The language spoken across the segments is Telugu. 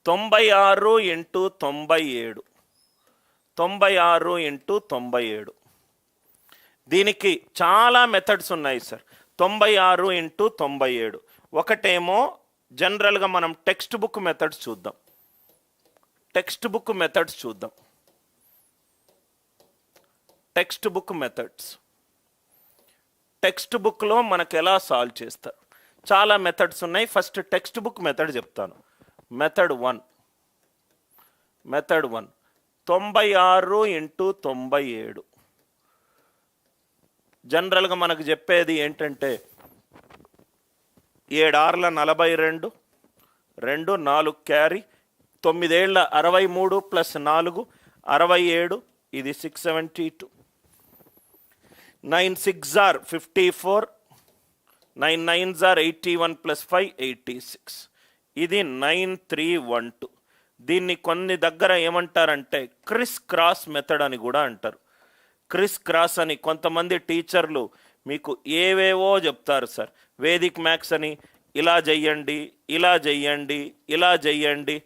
96 ఇంటూ 97, 96 ఇంటూ 97. దీనికి చాలా మెథడ్స్ ఉన్నాయి సార్. 96 ఇంటూ 97. ఒకటేమో జనరల్గా మనం టెక్స్ట్ బుక్ మెథడ్స్ చూద్దాం. టెక్స్ట్ బుక్ మెథడ్స్ చూద్దాం. Text book methods. టెక్స్ట్ బుక్లో మనకు ఎలా సాల్వ్ చేస్తారు? చాలా మెథడ్స్ ఉన్నాయి. ఫస్ట్ టెక్స్ట్ బుక్ మెథడ్ చెప్తాను. మెథడ్ 1. 96 ఇంటూ 97. జనరల్గా మనకు చెప్పేది ఏంటంటే 7 ఆర్ల 42, 2 4 క్యారీ, 9 ఏళ్ళ 63 ప్లస్ 4 67, ఇది 672. 9 6 ఆర్ 54, 9 9 ఆర్ 81 ప్లస్ 5 86, ఇది 9312. దీన్ని కొన్ని దగ్గర ఏమంటారంటే క్రిస్ క్రాస్ మెథడ్ అని కూడా అంటారు. క్రిస్ క్రాస్ అని కొంతమంది టీచర్లు మీకు ఏవేవో చెప్తారు సార్. వేదిక్ మ్యాథ్స్ అని ఇలా చెయ్యండి, ఇలా చెయ్యండి, ఇలా చెయ్యండి,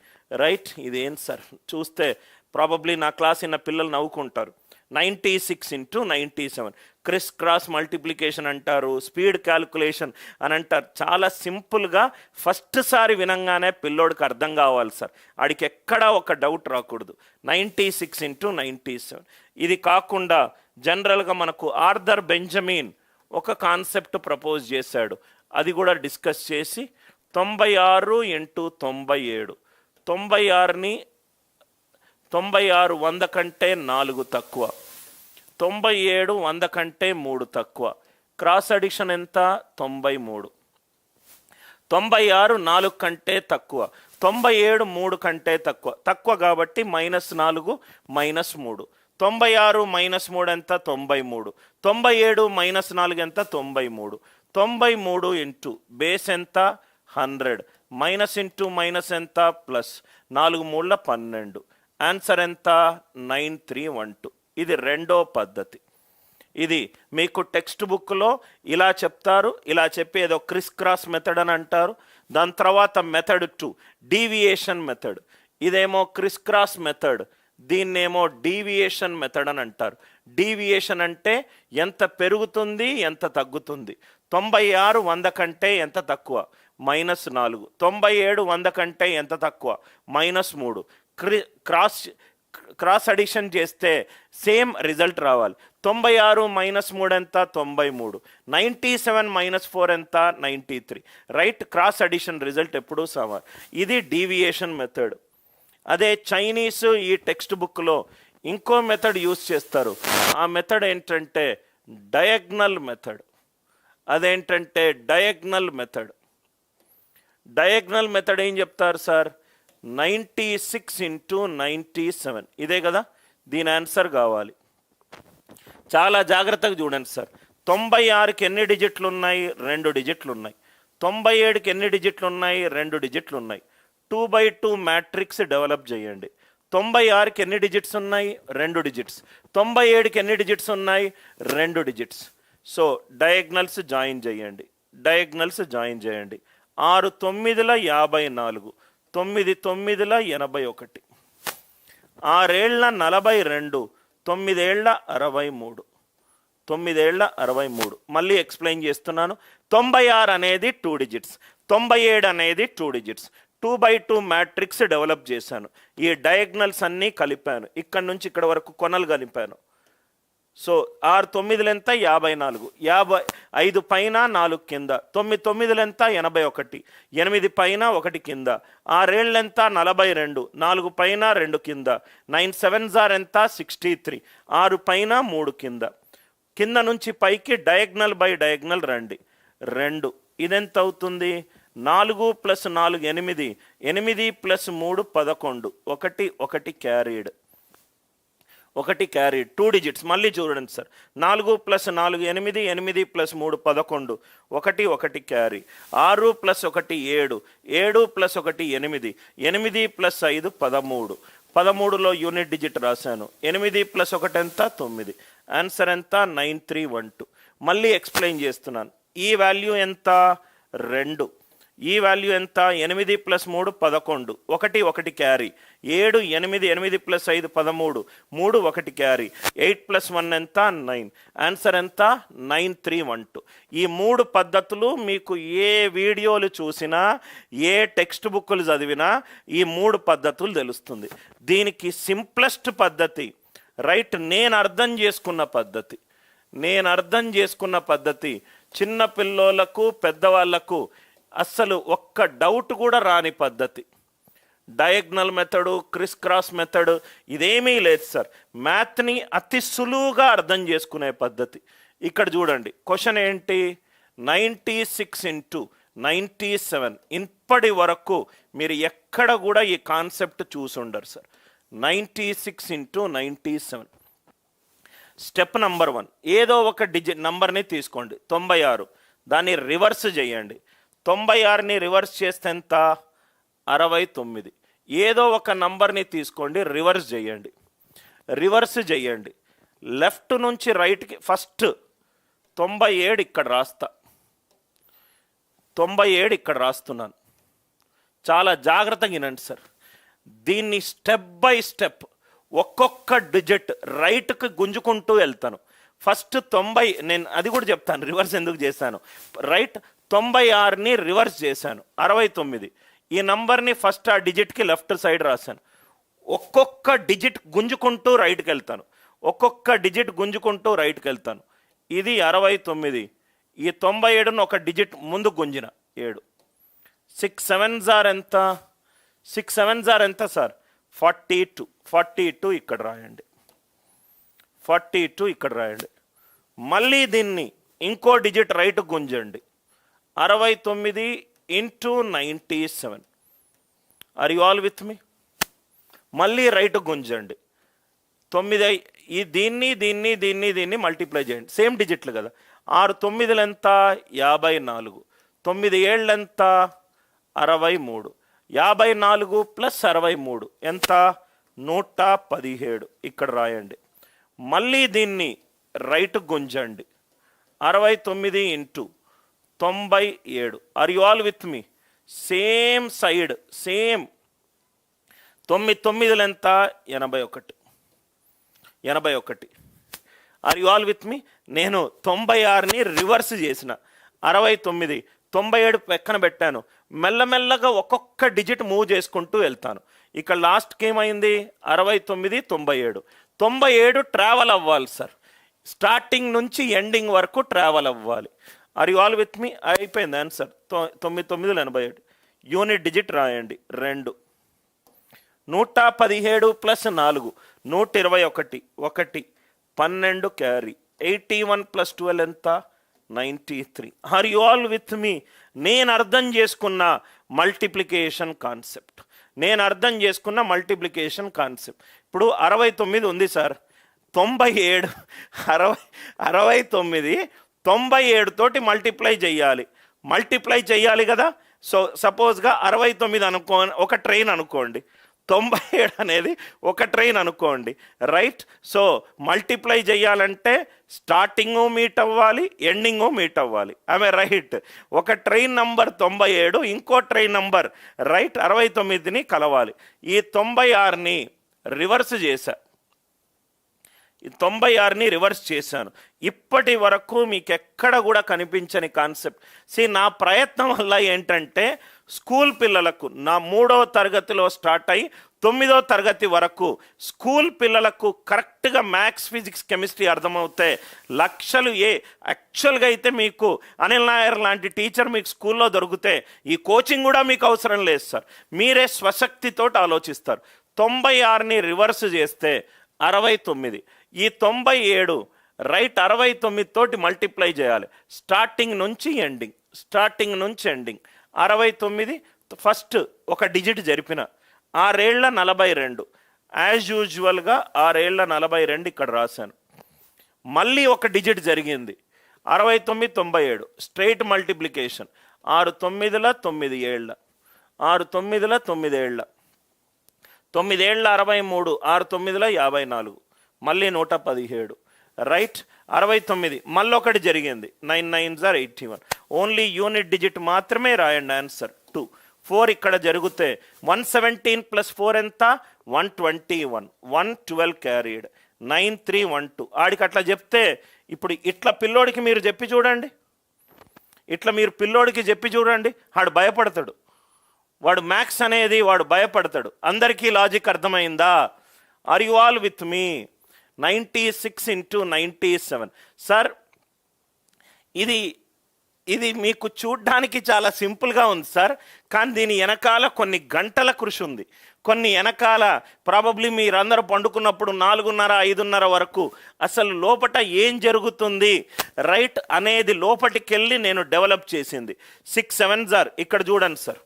రైట్? ఇదేం సార్? చూస్తే ప్రాబబ్లీ నా క్లాస్ ఇన్న పిల్లలు నవ్వుకుంటారు. 96 ఇంటూ 97 క్రిస్ క్రాస్ మల్టిప్లికేషన్ అంటారు, స్పీడ్ క్యాల్కులేషన్ అని అంటారు. చాలా సింపుల్గా ఫస్ట్ సారి వినంగానే పిల్లోడికి అర్థం కావాలి సార్. ఆడికి ఎక్కడా ఒక డౌట్ రాకూడదు. 96 ఇంటూ 97. ఇది కాకుండా జనరల్గా మనకు ఆర్థర్ బెంజమిన్ ఒక కాన్సెప్ట్ ప్రపోజ్ చేశాడు. అది కూడా డిస్కస్ చేసి 96 ఇంటూ 97. 96ని 96 100 కంటే 4 తక్కువ, 97 100 కంటే 3 తక్కువ. క్రాస్ అడిషన్ ఎంత? 93. 96 4 కంటే తక్కువ, 97 3 కంటే తక్కువ కాబట్టి -4 -3. 96 -3 ఎంత? 93. 97 -4 ఎంత? 93. 93 ఇంటూ బేస్ ఎంత? 100. మైనస్ ఇంటూ మైనస్ ఎంత? ప్లస్. 4 3 12. ఆన్సర్ ఎంత? 9312. ఇది రెండో పద్ధతి. ఇది మీకు టెక్స్ట్ బుక్లో ఇలా చెప్తారు. ఇలా చెప్పి ఏదో క్రిస్ క్రాస్ మెథడ్ అని అంటారు. దాని తర్వాత మెథడ్ 2 డీవియేషన్ మెథడ్. ఇదేమో క్రిస్ క్రాస్ మెథడ్, దీన్నేమో డీవియేషన్ మెథడ్ అని అంటారు. డీవియేషన్ అంటే ఎంత పెరుగుతుంది, ఎంత తగ్గుతుంది. 96 100 కంటే ఎంత తక్కువ? -4. 97 100 కంటే ఎంత తక్కువ? -3. క్రాస్ అడిషన్ చేస్తే సేమ్ రిజల్ట్ రావాలి. 96 -3 ఎంత? 93. 97 -4 ఎంత? 93. రైట్? క్రాస్ అడిషన్ రిజల్ట్ ఎప్పుడూ సమానం. ఇది డీవియేషన్ మెథడ్. అదే చైనీస్ ఈ టెక్స్ట్ బుక్లో ఇంకో మెథడ్ యూజ్ చేస్తారు. ఆ మెథడ్ ఏంటంటే డయాగ్నల్ మెథడ్. అదేంటంటే డయాగ్నల్ మెథడ్. డయాగ్నల్ మెథడ్ ఏం చెప్తారు సార్? 96 ఇంటూ 97. ఇదే కదా? దీని ఆన్సర్ కావాలి. చాలా జాగ్రత్తగా చూడండి సార్. 96కి ఎన్ని డిజిట్లు ఉన్నాయి? 2 డిజిట్లు ఉన్నాయి. 97కి ఎన్ని డిజిట్లు ఉన్నాయి? 2 డిజిట్లు ఉన్నాయి. 2/2 మ్యాట్రిక్స్ డెవలప్ చేయండి. 96కి ఎన్ని డిజిట్స్ ఉన్నాయి? 2 డిజిట్స్. 97కి ఎన్ని డిజిట్స్ ఉన్నాయి? 2 డిజిట్స్. సో డయాగ్నల్స్ జాయిన్ చేయండి. 6 9ల 54, 9 9ల 81, 6 ఏళ్ళ 42, 9 ఏళ్ళ 63, 9 ఏళ్ళ 63. మళ్ళీ ఎక్స్ప్లెయిన్ చేస్తున్నాను. 96 అనేది 2 డిజిట్స్, 97 అనేది 2 డిజిట్స్. 2/2 మ్యాట్రిక్స్ డెవలప్ చేశాను. ఈ డయాగ్నల్స్ అన్నీ కలిపాను. ఇక్కడ నుంచి ఇక్కడ వరకు కొనలు కలిపాను. సో 6 9లు ఎంత? 54. 55 పైన 4 కింద. 9 9లు ఎంత? 81. 8 పైన 1 కింద. 6 ఏళ్ళు ఎంత? 42. 4 పైన 2 కింద. 9 7s ఆర్ ఎంత? 63. 6 పైన 3 కింద. కింద నుంచి పైకి డయాగ్నల్ బై డయాగ్నల్ రండి. 2. ఇదెంత అవుతుంది? 4 + 4 8, 8 + 3 11, 1 క్యారీడ్. 2 డిజిట్స్. మళ్ళీ చూడండి సార్. 4 + 4 8, 8 + 3 11, 1 క్యారీ. 6 + 1 7, 7 + 1 8, 8 + 5 13. 13లో యూనిట్ డిజిట్ రాశాను. 8 + 1 ఎంత? 9. ఆన్సర్ ఎంత? 9312. మళ్ళీ ఎక్స్ప్లెయిన్ చేస్తున్నాను. ఈ వాల్యూ ఎంత? 2. ఈ వాల్యూ ఎంత? 8 + 3 11, 1 1 క్యారీ, 7 8 8 + 5 13, 3 1 క్యారీ, 8 + 1 ఎంత? 9. ఆన్సర్ ఎంత? 9312. ఈ 3 పద్ధతులు మీకు ఏ వీడియోలు చూసినా ఏ టెక్స్ట్ బుక్లు చదివినా ఈ 3 పద్ధతులు తెలుస్తుంది. దీనికి సింప్లెస్ట్ పద్ధతి రైట్ నేను అర్థం చేసుకున్న పద్ధతి చిన్న పిల్లోళ్ళకు పెద్దవాళ్లకు అస్సలు ఒక్క డౌట్ కూడా రాని పద్ధతి. Diagonal method, Chris cross method ఇదేమీ లేదు సార్. మ్యాథ్ని అతి సులువుగా అర్థం చేసుకునే పద్ధతి. ఇక్కడ చూడండి, క్వశ్చన్ ఏంటి? 96 × 97. ఇప్పటి వరకు మీరు ఎక్కడ కూడా ఈ కాన్సెప్ట్ చూసుండరు సార్. 96 × 97. స్టెప్ నంబర్ 1, ఏదో ఒక నంబర్ని తీసుకోండి. 96, దాన్ని రివర్స్ చేయండి. 96ని రివర్స్ చేస్తే ఎంత? 69. ఏదో ఒక నంబర్ని తీసుకోండి, రివర్స్ చేయండి. లెఫ్ట్ నుంచి రైట్కి ఫస్ట్ 97 ఇక్కడ రాస్తా. 97 ఇక్కడ రాస్తున్నాను. చాలా జాగ్రత్తగా వినండి సార్. దీన్ని స్టెప్ బై స్టెప్ ఒక్కొక్క డిజిట్ రైట్కి గుంజుకుంటూ వెళ్తాను. ఫస్ట్ 90, నేను అది కూడా చెప్తాను రివర్స్ ఎందుకు చేశాను. రైట్ 96ని రివర్స్ చేశాను, 69. ఈ నంబర్ని ఫస్ట్ ఆ డిజిట్కి లెఫ్ట్ సైడ్ రాశాను. ఒక్కొక్క డిజిట్ గుంజుకుంటూ రైట్కి వెళ్తాను. ఇది 69. ఈ 97ను ఒక డిజిట్ ముందు గుంజిన 7. 6 7s ఎంత? 6 7s ఎంత సార్? 42 ఇక్కడ రాయండి. 42 ఇక్కడ రాయండి. మళ్ళీ దీన్ని ఇంకో డిజిట్ రైట్ గుంజండి. 69 × 97. Are you all with me? మళ్ళీ రైట్ గుంజండి. 9 దీన్ని మల్టిప్లై చేయండి. సేమ్ డిజిట్లు కదా. 6 9లు ఎంత? 54. 9 7లు ఎంత? 63. 54 + 63 ఎంత? 117. ఇక్కడ రాయండి. మళ్ళీ దీన్ని రైట్ గుంజండి. 69 × 97. Are you all with me? Same side, same. 9 9లు ఎంత? 81. Are you all with me? నేను 96ని రివర్స్ చేసిన. 69 97 పక్కన పెట్టాను. మెల్లమెల్లగా ఒక్కొక్క డిజిట్ మూవ్ చేసుకుంటూ వెళ్తాను. ఇక్కడ లాస్ట్కి ఏమైంది? 69 97. 97 ట్రావెల్ అవ్వాలి సార్. స్టార్టింగ్ నుంచి ఎండింగ్ వరకు ట్రావెల్ అవ్వాలి. ఆర్ యు ఆల్ విత్ మీ? అయిపోయింది ఆన్సర్. 9 9 87. యూనిట్ డిజిట్ రాయండి 2. 117 + 4 121. 1 12 క్యారీ. 81 + 12 ఎంత? 93. Are you all with me? నేను అర్థం చేసుకున్న మల్టిప్లికేషన్ కాన్సెప్ట్. ఇప్పుడు 69 ఉంది సార్. 97 69 97 తోటి మల్టిప్లై చేయాలి కదా. సో సపోజ్గా 69 ఒక ట్రైన్ అనుకోండి. 97 అనేది ఒక ట్రైన్ అనుకోండి. రైట్. సో మల్టిప్లై చేయాలంటే స్టార్టింగు మీట్ అవ్వాలి, ఎండింగు మీట్ అవ్వాలి. ఆమె రైట్. ఒక ట్రైన్ నంబర్ 97, ఇంకో ట్రైన్ నంబర్ రైట్ 69ని కలవాలి. ఈ 96ని రివర్స్ చేశాను. ఇప్పటి వరకు మీకు ఎక్కడ కూడా కనిపించని కాన్సెప్ట్. నా ప్రయత్నం వల్ల ఏంటంటే స్కూల్ పిల్లలకు, నా 3వ తరగతిలో స్టార్ట్ అయ్యి 9వ తరగతి వరకు స్కూల్ పిల్లలకు కరెక్ట్గా మ్యాథ్స్, ఫిజిక్స్, కెమిస్ట్రీ అర్థమవుతే లక్షలు. యాక్చువల్గా అయితే మీకు అనిల్ నాయర్ లాంటి టీచర్ మీకు స్కూల్లో దొరికితే ఈ కోచింగ్ కూడా మీకు అవసరం లేదు సార్. మీరే స్వశక్తితో ఆలోచిస్తారు. 96ని రివర్స్ చేస్తే 69. ఈ 97 రైట్ 69 తోటి మల్టిప్లై చేయాలి. స్టార్టింగ్ నుంచి ఎండింగ్. 69 ఫస్ట్ ఒక డిజిట్ జరిపిన. 6 ఏళ్ల 42. యాజ్ యూజువల్గా 6 ఏళ్ల 42 ఇక్కడ రాశాను. మళ్ళీ ఒక డిజిట్ జరిగింది. 69 97 స్ట్రైట్ మల్టిప్లికేషన్. 6 9ల 9 ఏళ్ళ. 6 9ల 9 ఏళ్ళ. 9 ఏళ్ళ 63. 6 9ల 54. మళ్ళీ 117. రైట్ 69 మళ్ళొకటి జరిగింది 9 9s are 81 only unit digit మాత్రమే రాయండి ఆన్సర్ 2 4 ఇక్కడ జరిగితే 117 ప్లస్ 4 ఎంత 121 112 క్యారీడ్ 9312 ఆడికి అట్లా చెప్తే ఇప్పుడు ఇట్లా పిల్లోడికి మీరు చెప్పి చూడండి, ఇట్లా మీరు పిల్లోడికి చెప్పి చూడండి, వాడు భయపడతాడు, వాడు మ్యాథ్స్ అనేది వాడు భయపడతాడు. అందరికీ లాజిక్ అర్థమైందా? Are you all with me? 96 into 97 sir, ఇది మీకు చూడ్డానికి చాలా సింపుల్గా ఉంది సార్, కానీ దీని వెనకాల కొన్ని గంటల కృషి ఉంది. కొన్ని వెనకాల ప్రాబబ్లీ మీరందరూ పండుకున్నప్పుడు 4:30 5:30 వరకు అసలు లోపట ఏం జరుగుతుంది రైట్ అనేది లోపటికెళ్ళి నేను డెవలప్ చేసింది. 6 7s are ఇక్కడ చూడండి సార్,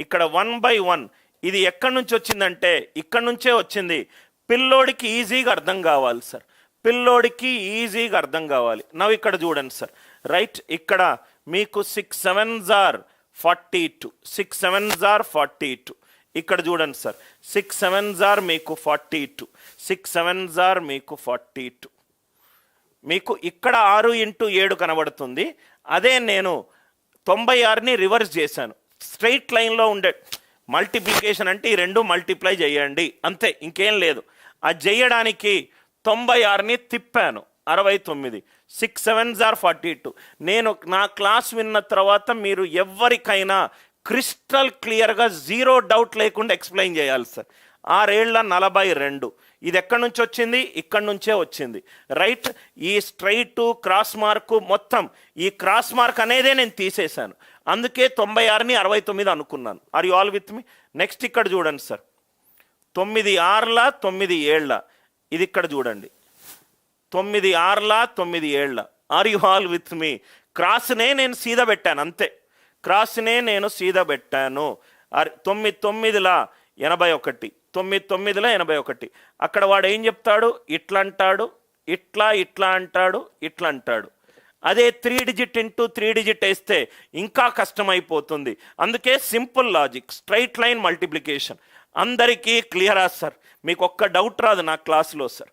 ఇక్కడ 1 by 1 ఇది ఎక్కడి నుంచి వచ్చిందంటే ఇక్కడి నుంచే వచ్చింది. పిల్లోడికి ఈజీగా అర్థం కావాలి సార్, పిల్లోడికి ఈజీగా అర్థం కావాలి. నవ్వు ఇక్కడ చూడండి సార్, రైట్ ఇక్కడ మీకు 6 7s are 42 6 7s are 42 ఇక్కడ చూడండి సార్, 6 7s are మీకు 42 6 7s are మీకు 42 మీకు ఇక్కడ 6 into 7 కనబడుతుంది. అదే నేను 96ని రివర్స్ చేశాను. స్ట్రైట్ లైన్లో ఉండే మల్టిప్లికేషన్ అంటే ఈ రెండు మల్టిప్లై చేయండి అంతే, ఇంకేం లేదు. అది చేయడానికి 96ని తిప్పాను 69 6 7s are 42. నేను నా క్లాస్ విన్న తర్వాత మీరు ఎవరికైనా క్రిస్టల్ క్లియర్గా జీరో డౌట్ లేకుండా ఎక్స్ప్లెయిన్ చేయాలి సార్. 6 ఏళ్ల 42 ఇది ఎక్కడి నుంచి వచ్చింది? ఇక్కడి నుంచే వచ్చింది రైట్. ఈ స్ట్రైట్ క్రాస్ మార్కు మొత్తం ఈ క్రాస్ మార్క్ అనేదే నేను తీసేశాను, అందుకే 96ని 69 అనుకున్నాను. Are you all with me? Next ఇక్కడ చూడండి సార్, 9 6ల 9 7ల ఇది ఇక్కడ చూడండి, 9 6ల 9 7ల. ఆర్ యు ఆల్ విత్ మీ? క్రాస్నే నేను సీదా పెట్టాను అంతే, క్రాస్నే నేను సీదా పెట్టాను. 9 9ల 81 9 9ల 81. అక్కడ వాడు ఏం చెప్తాడు? ఇట్లా అంటాడు, ఇట్లా ఇట్లా అంటాడు, ఇట్లా అంటాడు. అదే 3 digit ఇంటూ 3 digit వేస్తే ఇంకా కష్టమైపోతుంది. అందుకే simple logic, straight line multiplication. అందరికీ క్లియరా సార్? మీకు ఒక్క డౌట్ రాదు నా క్లాస్లో సార్.